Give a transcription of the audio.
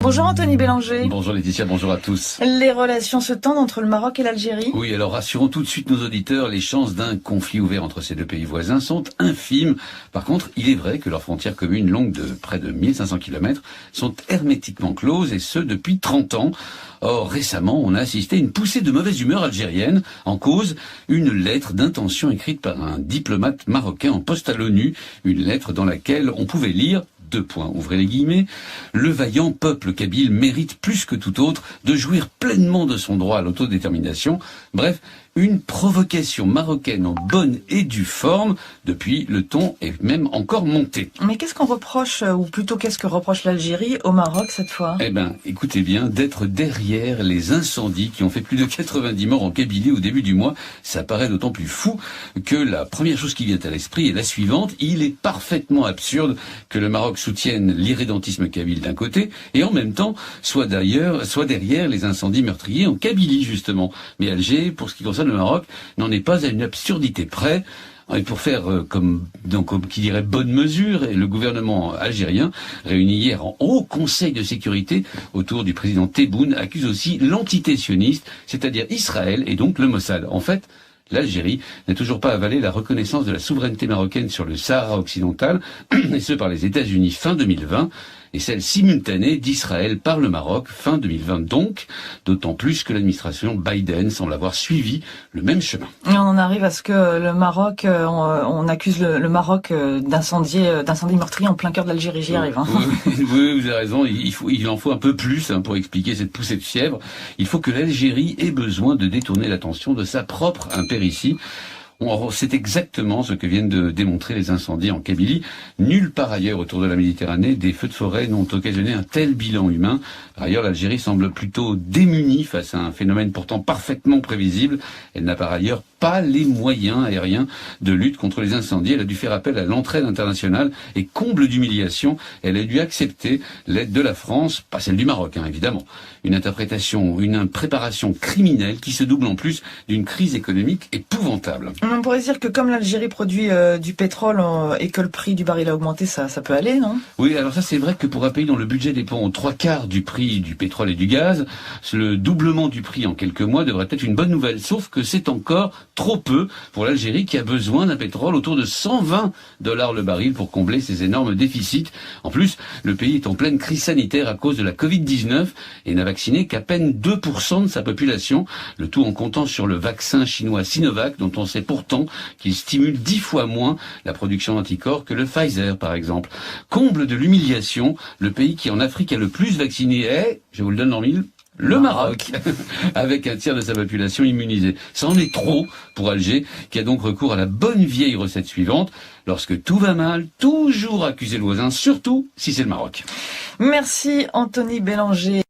Bonjour Anthony Bélanger. Bonjour Laetitia, bonjour à tous. Les relations se tendent entre le Maroc et l'Algérie? Oui, alors rassurons tout de suite nos auditeurs, les chances d'un conflit ouvert entre ces deux pays voisins sont infimes. Par contre, il est vrai que leurs frontières communes longues de près de 1500 km sont hermétiquement closes et ce depuis 30 ans. Or, récemment, on a assisté à une poussée de mauvaise humeur algérienne. En cause, une lettre d'intention écrite par un diplomate marocain en poste à l'ONU. Une lettre dans laquelle on pouvait lire ouvrez les guillemets, le vaillant peuple kabyle mérite plus que tout autre de jouir pleinement de son droit à l'autodétermination. Bref, une provocation marocaine en bonne et due forme. Depuis, le ton est même encore monté. Mais qu'est-ce qu'on reproche, ou plutôt qu'est-ce que reproche l'Algérie au Maroc cette fois? Eh ben, écoutez bien, d'être derrière les incendies qui ont fait plus de 90 morts en Kabylie au début du mois, ça paraît d'autant plus fou que la première chose qui vient à l'esprit est la suivante. Il est parfaitement absurde que le Maroc soutienne l'irrédentisme kabyle d'un côté et en même temps soit derrière les incendies meurtriers en Kabylie justement. Mais Alger, pour ce qui concerne le Maroc, n'en est pas à une absurdité près. Et pour faire comme qui dirait bonne mesure, le gouvernement algérien, réuni hier en Haut Conseil de sécurité autour du président Tebboune, accuse aussi l'entité sioniste, c'est-à-dire Israël et donc le Mossad. En fait, l'Algérie n'a toujours pas avalé la reconnaissance de la souveraineté marocaine sur le Sahara occidental, et ce par les États-Unis fin 2020, et celle simultanée d'Israël par le Maroc fin 2020 donc, d'autant plus que l'administration Biden semble avoir suivi le même chemin. Et on en arrive à ce que le Maroc, on accuse le Maroc d'incendie meurtrier en plein cœur de l'Algérie, j'y arrive. Hein. Oui, vous avez raison, il en faut un peu plus pour expliquer cette poussée de fièvre. Il faut que l'Algérie ait besoin de détourner l'attention de sa propre impéritie. C'est exactement ce que viennent de démontrer les incendies en Kabylie. Nulle part ailleurs autour de la Méditerranée, des feux de forêt n'ont occasionné un tel bilan humain. Par ailleurs, l'Algérie semble plutôt démunie face à un phénomène pourtant parfaitement prévisible. Elle n'a par ailleurs pas les moyens aériens de lutte contre les incendies. Elle a dû faire appel à l'entraide internationale et comble d'humiliation, elle a dû accepter l'aide de la France, pas celle du Maroc, évidemment. Une préparation criminelle qui se double en plus d'une crise économique épouvantable. On pourrait dire que comme l'Algérie produit du pétrole et que le prix du baril a augmenté, ça peut aller, non? Oui, alors ça c'est vrai que pour un pays dont le budget dépend aux 3/4 du prix du pétrole et du gaz, le doublement du prix en quelques mois devrait être une bonne nouvelle. Sauf que c'est encore trop peu pour l'Algérie qui a besoin d'un pétrole autour de 120 $ le baril pour combler ses énormes déficits. En plus, le pays est en pleine crise sanitaire à cause de la Covid-19 et n'a vacciné qu'à peine 2% de sa population. Le tout en comptant sur le vaccin chinois Sinovac dont on sait pourtant qu'il stimule 10 fois moins la production d'anticorps que le Pfizer par exemple. Comble de l'humiliation, le pays qui en Afrique a le plus vacciné est, je vous le donne en mille, le Maroc, avec un tiers de sa population immunisée. Ça en est trop pour Alger, qui a donc recours à la bonne vieille recette suivante. Lorsque tout va mal, toujours accuser le voisin, surtout si c'est le Maroc. Merci Anthony Bélanger.